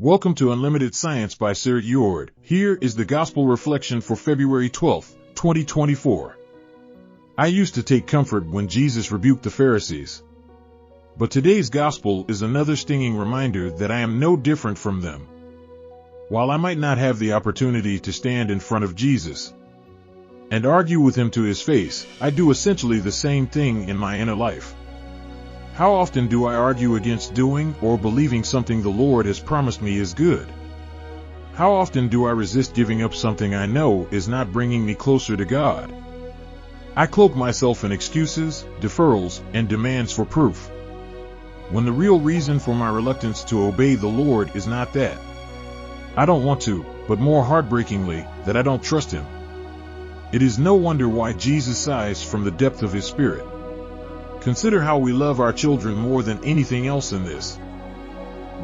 Welcome to Unlimited Science by Sir Yord. Here is the Gospel Reflection for February 12, 2024. I used to take comfort when Jesus rebuked the Pharisees. But today's Gospel is another stinging reminder that I am no different from them. While I might not have the opportunity to stand in front of Jesus and argue with him to his face, I do essentially the same thing in my inner life. How often do I argue against doing or believing something the Lord has promised me is good? How often do I resist giving up something I know is not bringing me closer to God? I cloak myself in excuses, deferrals, and demands for proof, when the real reason for my reluctance to obey the Lord is not that I don't want to, but more heartbreakingly, that I don't trust him. It is no wonder why Jesus sighs from the depth of his spirit. Consider how we love our children more than anything else in this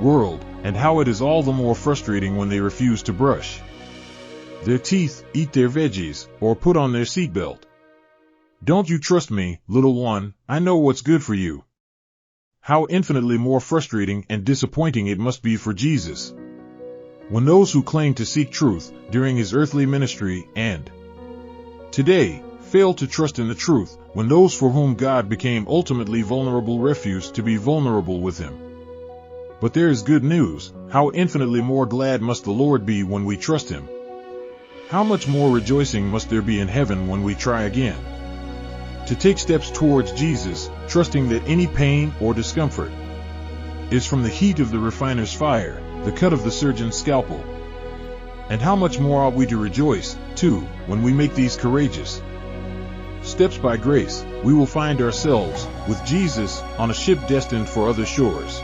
world, and how it is all the more frustrating when they refuse to brush their teeth, eat their veggies, or put on their seatbelt. Don't you trust me, little one? I know what's good for you. How infinitely more frustrating and disappointing it must be for Jesus when those who claim to seek truth during his earthly ministry and today fail to trust in the truth, when those for whom God became ultimately vulnerable refuse to be vulnerable with him. But there is good news. How infinitely more glad must the Lord be when we trust him? How much more rejoicing must there be in heaven when we try again to take steps towards Jesus, trusting that any pain or discomfort is from the heat of the refiner's fire, the cut of the surgeon's scalpel. And how much more ought we to rejoice, too, when we make these courageous steps by grace, we will find ourselves, with Jesus, on a ship destined for other shores.